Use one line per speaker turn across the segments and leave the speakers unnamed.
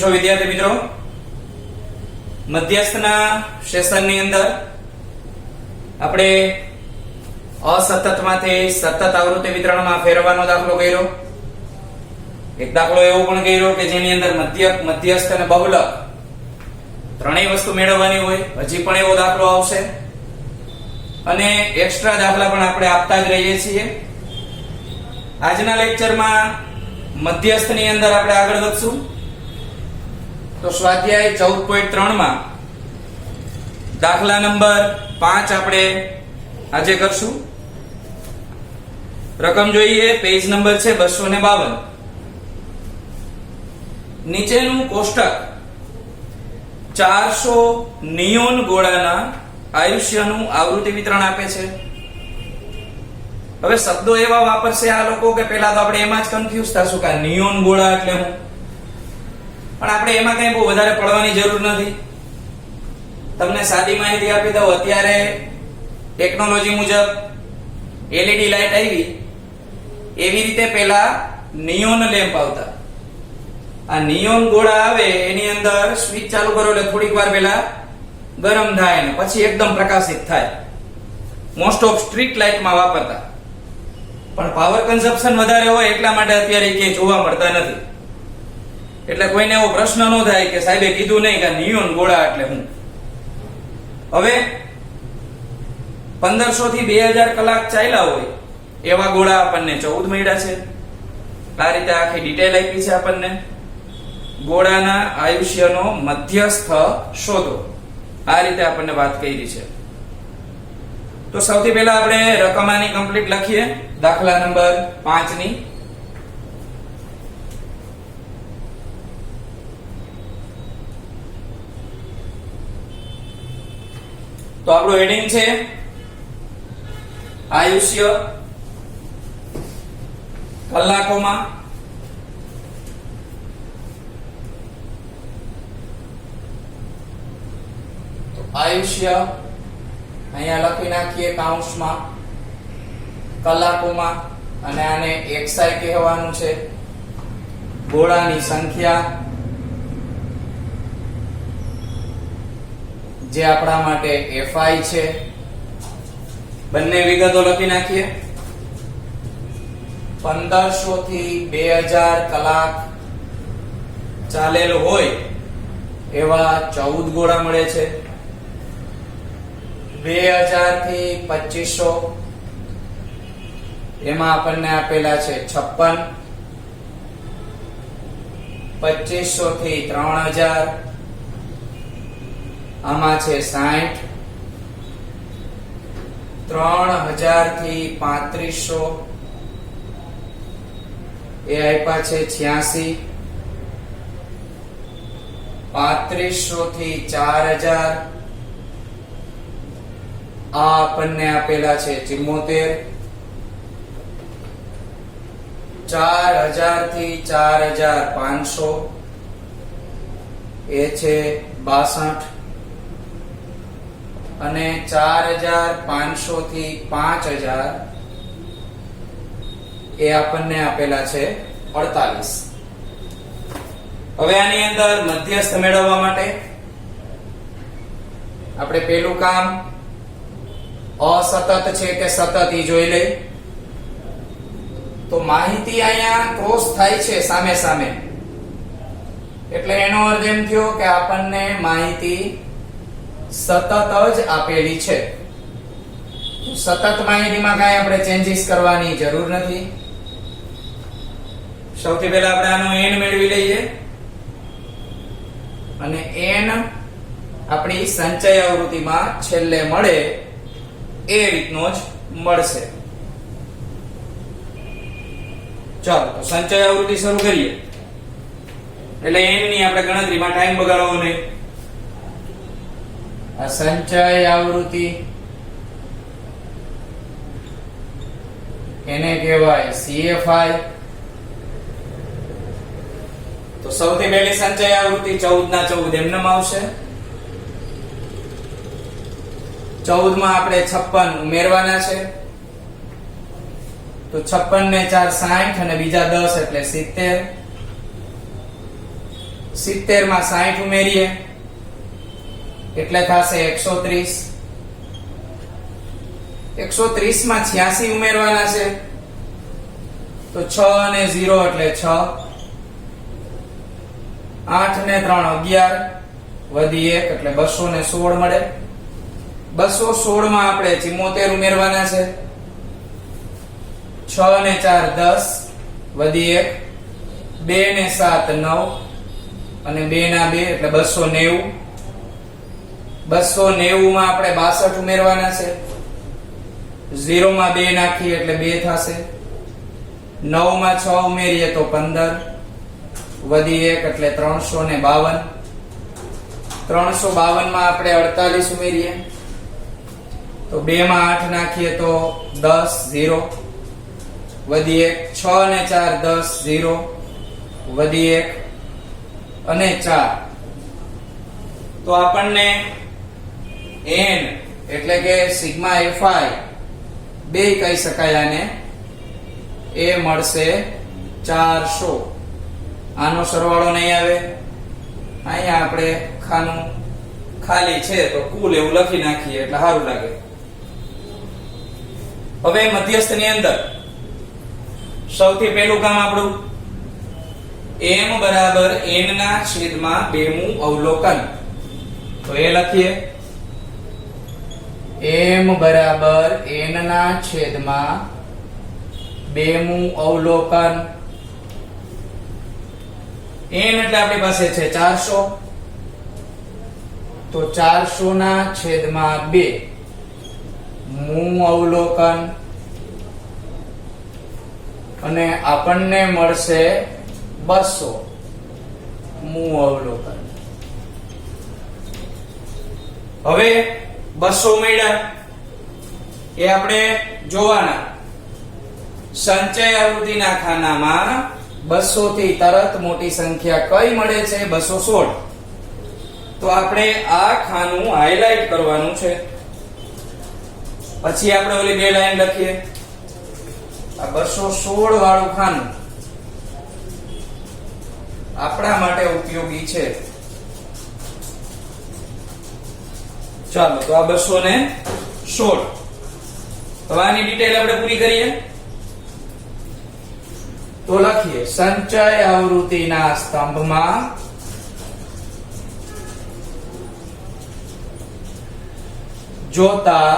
છો વિદ્યાર્થી મિત્રો? મધ્યસ્થના સેશનની અંદર આપણે અસતતમાંથી સતત આવૃત્તિ વિતરણમાં ફેરવવાનો દાખલો કર્યો. એક દાખલો એવો પણ કર્યો કે જેની અંદર મધ્યક, મધ્યસ્થ અને બહુલક ત્રણેય વસ્તુ મેળવવાની હોય. હજી પણ એવો દાખલો આવશે અને એક્સ્ટ્રા દાખલા પણ આપણે આપતા જ રહીએ છીએ. આજના લેક્ચરમાં મધ્યસ્થની અંદર આપણે આગળ વધશું. તો સ્વાધ્યાય 14.3 માં દાખલા નંબર 5 આપણે આજે કરશું. રકમ જોઈએ, પેજ નંબર છે 252. નીચેનું કોષ્ટક 400 નિયોન ગોળાના આયુષ્યનું આવૃત્તિ વિતરણ આપે છે. હવે શબ્દો એવા વાપરશે આ લોકો કે પહેલા તો આપણે એમાં જ કન્ફ્યુઝ થશું કે નિયોન ગોળા એટલે શું, પણ આપણે એમાં કઈ બહુ વધારે પડવાની જરૂર નથી. તમને સાદી માહિતી આપી દઉં. અત્યારે ટેકનોલોજી મુજબ એલઈડી લાઈટ આવી, એવી રીતે પહેલા નિયોન લેમ્પ આવતા. આ નિયોન ગોળા આવે એની અંદર સ્વિચ ચાલુ કરો એટલે થોડીક વાર પહેલા ગરમ થાય ને પછી એકદમ પ્રકાશિત થાય. મોસ્ટ ઓફ સ્ટ્રીટ લાઇટમાં વાપરતા, પણ પાવર કન્ઝપ્શન વધારે હોય એટલા માટે અત્યારે ક્યાંય જોવા મળતા નથી. એટલે કોઈને એવો પ્રશ્ન ન થાય કે સાહેબે કીધું નહીં કે નિયોન ગોળા એટલે શું. હવે 1500 થી 2000 કલાક ચાલ્યા હોય એવા ગોળા આપણને 14 મળ્યા છે. આ રીતે આખી ડિટેલ આપી છે આપણને. ગોળાના આયુષ્યનો મધ્યસ્થ શોધો, આ રીતે આપણને વાત કરી છે. તો સૌથી પહેલા આપણે રકમાની કમ્પ્લીટ લખીએ. દાખલા નંબર 5 ની તો આપણું હેડિંગ છે આયુષ્ય કલાકોમાં. તો આયુષ્ય અહીંયા લખી નાખીએ કાઉન્સમાં કલાકોમાં, અને આને XI કહેવાનું છે. ગોળાની સંખ્યા જે આપણા માટે FI છે. બંને વિગતો લખી નાખીએ. 1500 થી 2000 કલાક ચાલેલ હોય એવા 14 ગોળા મળે છે. 2000 થી 2500 એમાં આપણને આપેલા છે 56. 2500 થી 3000 આમાં છે 60. 3000 થી 3500 એ આપ્યા છે 86. 3500 થી 4000 આ આપણને આપેલા છે 74. 4000 થી 4500 એ છે 62. અને 4500 થી 5000 એ આપણને આપેલા છે 48. હવે આની અંદર મધ્યસ્થ મેળવવા માટે આપણે પેલું કામ અસતત છે કે સતત ઈ જોઈ લઈ. તો માહિતી અહીંયા ક્રોસ થાય છે સામે સામે, એટલે એનો અર્થ એમ થયો કે આપણને માહિતી સતત જ આપેલી છે. સતત માહિતીમાં કાંઈ આપણે ચેન્જીસ કરવાની જરૂર નથી. સૌથી પહેલા આપણે આનો n મેળવી લઈએ, અને n આપણી સંચય આવૃત્તિમાં છેલ્લે મળે એ રીતનો જ મળશે. ચાલો તો સંચય આવૃત્તિ શરૂ કરીએ. એટલે n ની આપણે ગણતરીમાં ટાઈમ બગાડવો નહીં. આ સંચય આવૃત્તિ એને કહેવાય CFI. તો સૌથી પહેલી સંચય આવૃત્તિ 14 ના 14 એમનેમ આવશે. 14 માં આપણે 56 ઉમેરવાના છે. તો 56 ને 4 60 અને બીજા 10 એટલે 70. 70 માં 60 ઉમેરીએ એટલે થશે 130. 130 માં 86 ઉમેરવાના છે તો 6 અને 0 એટલે 6. 8 ને 3 11 વધી 1 એટલે 216 મળે. 216 માં આપણે 74 ઉમેરવાના છે. 6 ને 4 10 વધી 1 2 ને 7 9 અને 2 ના 2 એટલે 290. 290 માં આપણે 62 ઉમેરવાના છે. 0 માં 2 નાખીએ એટલે 2 થશે. 9 માં 6 ઉમેરીએ તો 15 વધી 1 એટલે 352. 352 માં આપણે 48 ઉમેરીએ તો 2 માં 8 નાખીએ તો 10 0 વધી 1. 6 ને 4 10 0 વધી 1 અને 4. તો આપણને n એટલે કે સિગ્મા fi બે કહી શકાય આને, એ મળશે 400. આનો સરવાળો નહીં આવે. અહીંયા આપણે ખાનું ખાલી છે તો કુલ એવું લખી નાખીએ એટલે સારું લાગે. હવે મધ્યસ્થની અંદર સૌથી પહેલું કામ આપણું m બરાબર n ના છેદમાં 2 મું અવલોકન. તો એ લખીએ m બરાબર n ના છેદમાં 2 મું અવલોકન. n એટલે આપણી પાસે છે 400 તો 400 ના છેદમાં 2 મું અવલોકન અને આપણને મળશે 200 મું અવલોકન. હવે 200 મળ્યા એ આપણે જોવાના. સંચય આવૃત્તિના ખાનામાં 200 થી તરત મોટી સંખ્યા કઈ મળે છે? 216. તો આપણે આ ખાનું હાઇલાઇટ કરવાનું છે. પછી આપણે ઓલી બે લાઈન લખીએ. આ 216 વાળું ખાનું આપણા માટે ઉપયોગી છે. ચાલો તો આ 216. તો આની ડિટેલ આપણે પૂરી કરીએ. તો લખીએ સંચય આવૃત્તિના સ્તંભમાં જોતા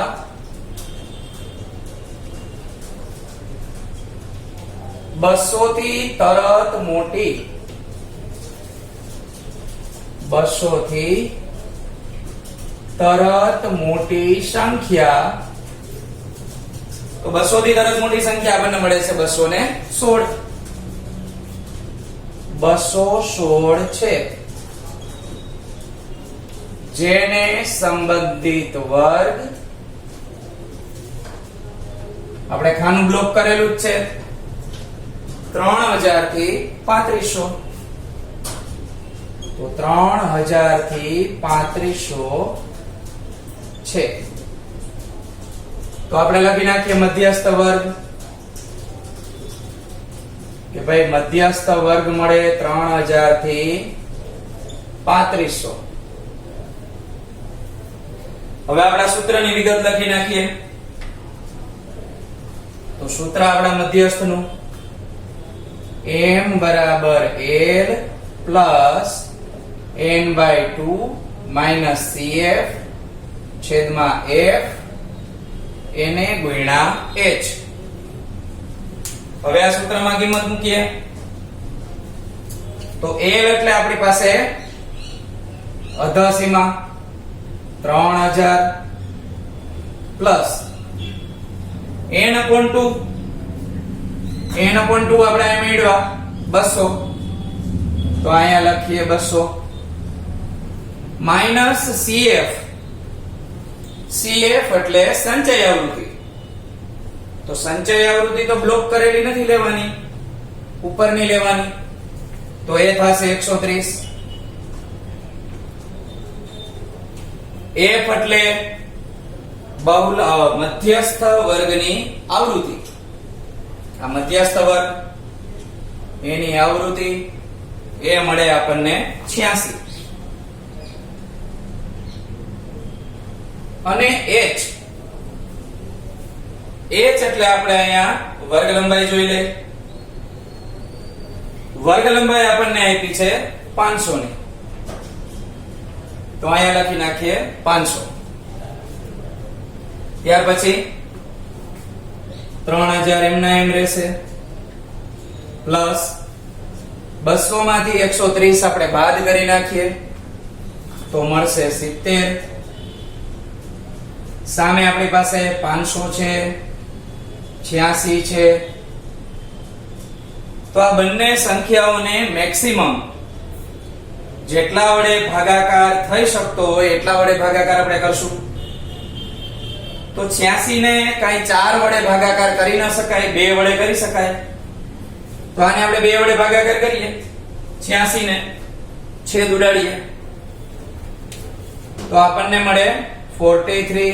200 થી તરત મોટી 200 થી તરત મોટી સંખ્યા. તો 200 થી તરત મોટી સંખ્યા આપણને મળે છે 216. 216 છે જેને સંબંધિત વર્ગ આપણે ખાનું બ્લોક કરેલું જ છે 3000 થી 3500. તો 3000 થી 3500 છે. તો આપણે લખી નાખીએ મધ્યસ્થ વર્ગ કે ભાઈ મધ્યસ્થ વર્ગ મળે 3000 થી 3500. હવે આપણા સૂત્રની વિગત લખી નાખીએ. તો સૂત્ર આપણા મધ્યસ્થનું m બરાબર l plus n/2 minus cf છેદમાં f એને ગુણ્યા h. હવે આ સૂત્રમાં કિંમત મૂકીએ. તો l એટલે આપણી પાસે અધસીમા 3000 પ્લસ n/2 આપણે અહીં મેળવ્યા 200 તો અહીંયા લખીએ 200 માઈનસ cf એટલે સંચય આવૃત્તિ. તો સંચય આવૃત્તિ તો બ્લોક કરેલી નથી લેવાની, ઉપરની લેવાની. તો એ થશે 130. f એટલે બહુલ મધ્યસ્થ વર્ગની આવૃત્તિ. આ મધ્યસ્થ વર્ગ એની આવૃત્તિ એ મળે આપણને 86 અને h એટલે આપણે અહીંયા વર્ગ લંબાઈ જોઈ લે. વર્ગ લંબાઈ આપણને આપી છે 500 ની, તો અહીંયા લખી નાખીએ 500. ત્યાર પછી 3000 એમના એમ રહેશે, પ્લસ 200 માંથી 130 આપણે બાદ કરી નાખીએ તો મળશે 70. સામે આપણી પાસે 500 છે, 86 છે. તો આ બંને સંખ્યાઓને મેક્સિમમ જેટલા વડે ભાગાકાર થઈ શકતો હોય એટલા વડે ભાગાકાર આપણે કરશું. તો 86 ને કાઈ 4 વડે ભાગાકાર કરી ન શકાય, 2 વડે કરી શકાય. તો આને આપણે 2 વડે ભાગાકાર કરીએ, 86 ને છેદ ઉડાડીએ તો આપણને મળે 43.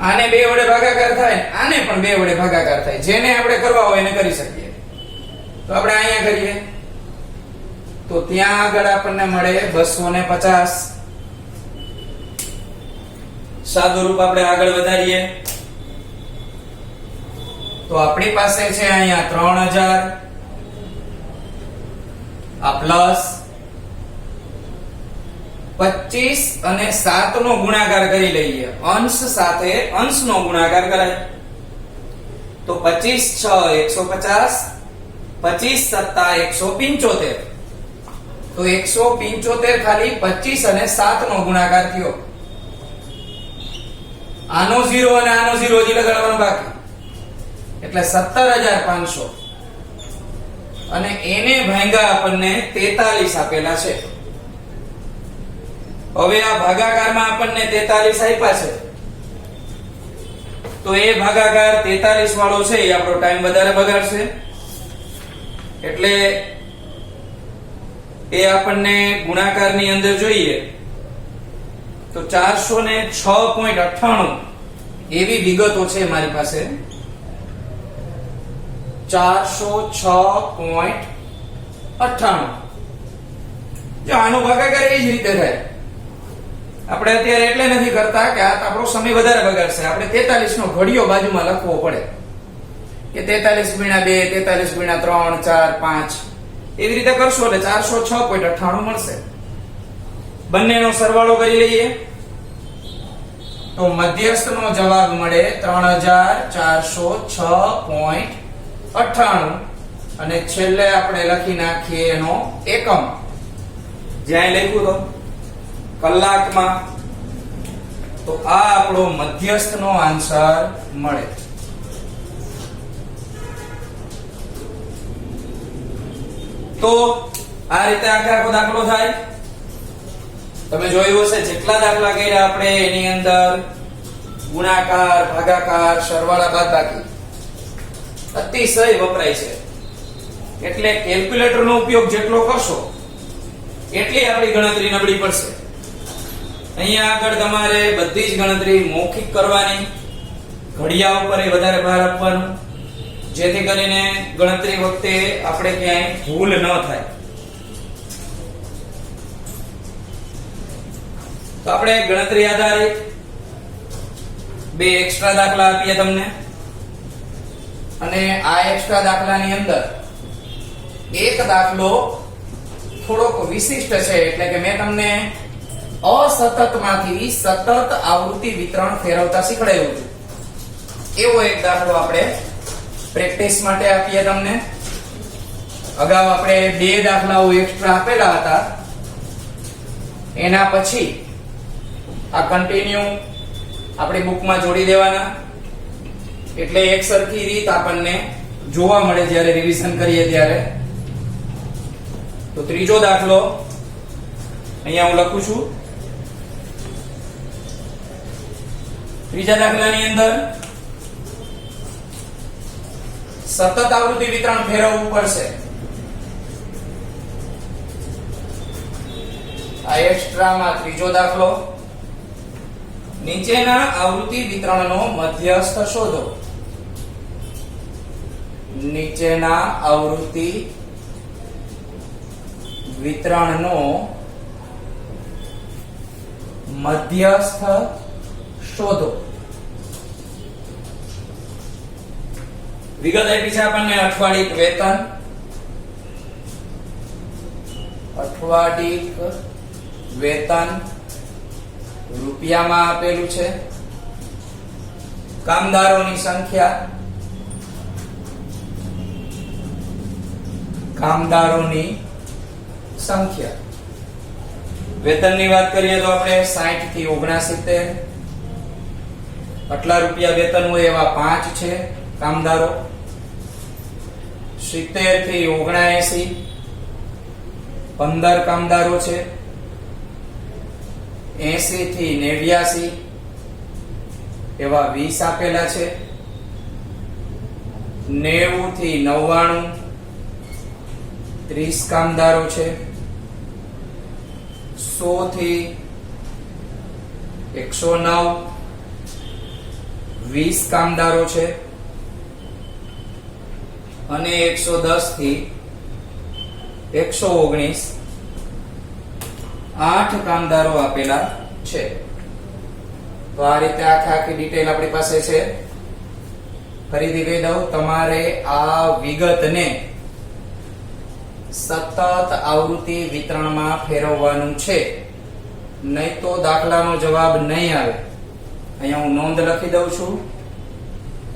આને 2 વડે ભાગાકાર થાય, આને પણ 2 વડે ભાગાકાર થાય. જેને આપણે કરવા હોય એને કરી શકીએ. તો આપણે અહીંયા કરીએ તો ત્યાં આગળ આપણને મળે 250. સાદું રૂપ આપણે આગળ વધારીએ તો આપણી પાસે છે અહીંયા 3000, આ પ્લસ 25 અને 7 નો ગુણાકાર કરી લઈએ. અંશ સાથે અંશનો ગુણાકાર કરાય તો 25 6 150, 25 7 175. તો 175 ખાલી 25 અને 7 નો ગુણાકાર થયો. આનો 0 અને આનો 0 હજી લગાડવાનો બાકી, એટલે 17500 અને એને ભાંગા આપણને 43 આપેલા છે. હવે આ ભાગાકારમાં આપણને 43 આપ્યા છે તો એ ભાગાકાર 43 વાળો છે એ આપણો ટાઈમ વધારે બગાડશે, એટલે એ આપણને ગુણાકારની અંદર જોઈએ તો 406.98 એવી વિગતો છે મારી પાસે. 406.98 જો આનો ભાગાકાર એ જ રીતે થાય. આપણે અત્યારે એટલે નથી કરતા કે આ આપણો સમય વધારે બગાડશે. આપણે 43 નો ઘડિયો બાજુમાં લખવો પડે કે 43 × 2, 43 × 3, 4, 5 એવી રીતે કરશો એટલે 406.98 મળશે. બંનેનો સરવાળો કરી લઈએ તો મધ્યસ્થનો જવાબ મળે 3406.98 અને છેલ્લે આપણે લખી નાખીએ એનો એકમ, જ્યાં લખ્યું તો કલાકમાં. તો આ આપણો મધ્યસ્થનો આન્સર મળે. તો આ રીતે આખો દાખલો થાય. તમે જોયું હશે જેટલા દાખલા કર્યા આપણે એની અંદર ગુણાકાર, ભાગાકાર, સરવાળા, બાદબાકી અતિશય વપરાય છે. એટલે કેલ્ક્યુલેટરનો ઉપયોગ જેટલો કરશો એટલી આપણી ગણતરી નબળી પડશે. અહીંયા આગળ તમારે બધી જ ગણતરી મૌખિક કરવાની, ઘડિયા ઉપર એ વધારે ભાર આપવાનો, જેથી કરીને ગણતરી વખતે આપણે ક્યાંય ભૂલ ન થાય. તો આપણે ગણતરી આધારિત 2 એક્સ્ટ્રા દાખલા આપીએ તમને, અને આ એક્સ્ટ્રા દાખલાની અંદર એક દાખલો થોડોક વિશિષ્ટ છે. એટલે કે મેં તમને અસતતમાંથી સતત આવૃત્તિ વિતરણ ફેરવતા શીખવાડ્યું હતું. એવો એક દાખલો આપણે પ્રેક્ટિસ માટે આપીએ તમને. અગાઉ આપણે 2 દાખલાઓ એક્સ્ટ્રા આપેલા હતા, એના પછી આ કન્ટિન્યુ આપણી બુકમાં જોડી દેવાના, એટલે એક સરખી રીત આપણને જોવા મળે જ્યારે રિવિઝન કરીએ ત્યારે. તો ત્રીજો દાખલો અહીંયા હું લખું છું. ત્રીજા દાખલાની અંદર સતત આવૃત્તિ વિતરણ ફેરવવું પડશે. આ એક્સ્ટ્રામાં ત્રીજો દાખલો, નીચેના આવૃત્તિ વિતરણનો મધ્યસ્થ શોધો. નીચેના આવૃત્તિ વિતરણનો મધ્યસ્થ શોધો. વિગત આપી છે આપણને અઠવાડિક વેતન. અઠવાડિક વેતન રૂપિયામાં આપેલું છે. કામદારોની સંખ્યા, કામદારોની સંખ્યા. વેતનની વાત કરીએ તો આપણે 60 થી 69, આટલા રૂપિયા વેતન હોય એવા 5 છે કામદારો. 70 થી 79, 15 કામદારો છે. 80 થી 89 એવા 20 આપેલા છે. 90 થી 99 30 કામદારો છે. 100 થી 109 20 કામદારો છે. અને 110 થી 119 8 કામદારો આપેલા છે. તો આ રીતે આખી ડિટેલ આપણી પાસે છે. ફરીથી કહી દઉં, તમારે આ વિગતને સતત આવૃત્તિ વિતરણમાં ફેરવવાનું છે, નહીં તો દાખલાનો જવાબ નહીં આવે. અહીંયા હું નોંધ લખી દઉં છું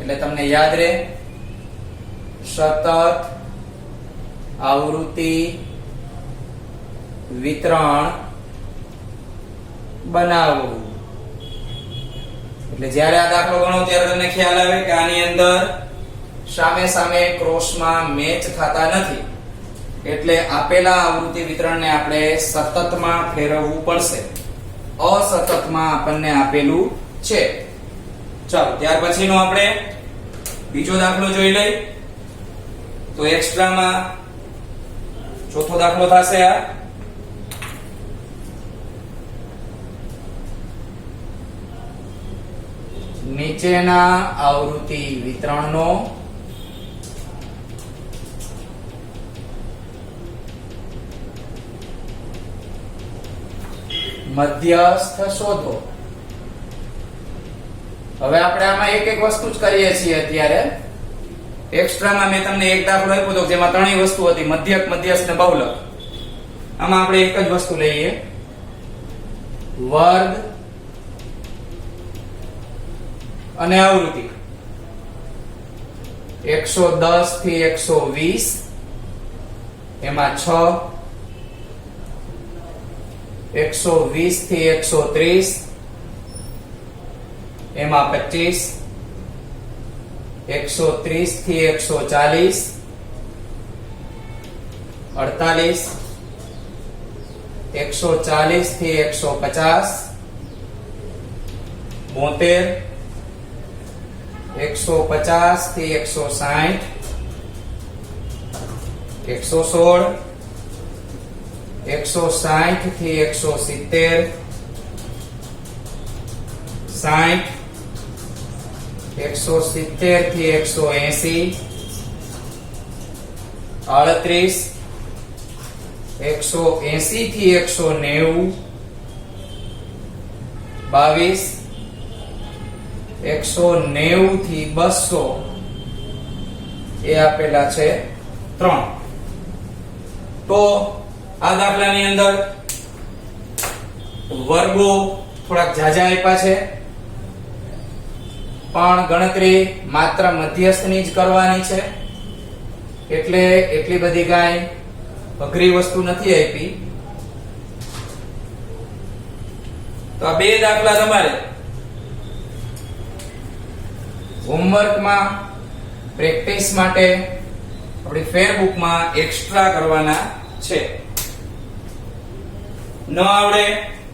એટલે તમને યાદ રહે. સતત આવૃત્તિ વિતરણ બનાવવું. એટલે જ્યારે આ દાખલો ગણો ત્યારે તમને ખ્યાલ આવે કે આની અંદર સામે સામે ક્રોસમાં મેચ થતા નથી, એટલે આપેલા આવૃત્તિ વિતરણને આપણે સતતમાં ફેરવવું પડશે. અસતતમાં આપણને આપેલું છે. ચાલો ત્યાર પછીનો આપણે બીજો દાખલો જોઈ લઈ. તો એક્સ્ટ્રામાં ચોથો દાખલો થશે આ. નીચેના આવૃત્તિ વિતરણનો મધ્યસ્થ શોધો. હવે આપણે આમાં એક એક વસ્તુ જ કરીએ છીએ અત્યારે. એક્સ્ટ્રામાં મેં તમને એક દાખલો આપ્યો હતો જેમાં ત્રણેય વસ્તુ હતી, મધ્યક, મધ્યસ્થ ને બહુલક. આમાં આપણે એક જ વસ્તુ લઈએ, વર્ગ અને આવૃત્તિ. 110 થી 120 એમાં 6, 120 થી 130 એમાં 25, 130 થી 140 48, 140 થી 150 72, 150 થી 160 116, 160 થી 170 60, 170 થી 180 38, 180 થી 190 22, 190 થી 200 એ આપેલા છે 3. તો આ દાખલાની અંદર વર્ગો થોડાક ઝાઝા આપ્યા છે, પણ ગણતરી માત્ર મધ્યસ્થની જ કરવાની છે, એટલે એટલી બધી કાંઈ અઘરી વસ્તુ નથી આપી. તો આ બે દાખલા તમારે હોમવર્કમાં પ્રેક્ટિસ માટે આપણી ફેરબુકમાં એક્સ્ટ્રા કરવાના છે. ન આવડે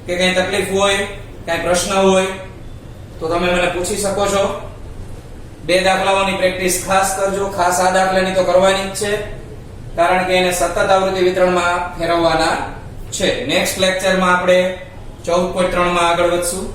કે કઈ તકલીફ હોય, કઈ પ્રશ્ન હોય તો તમે મને પૂછી શકો છો. બે દાખલાઓની પ્રેક્ટિસ ખાસ કરજો. ખાસ આ દાખલાની તો કરવાની જ છે, કારણ કે એને સતત આવૃત્તિ વિતરણમાં ફેરવવાના છે. નેક્સ્ટ લેક્ચરમાં આપણે 14.3 માં આગળ વધશું.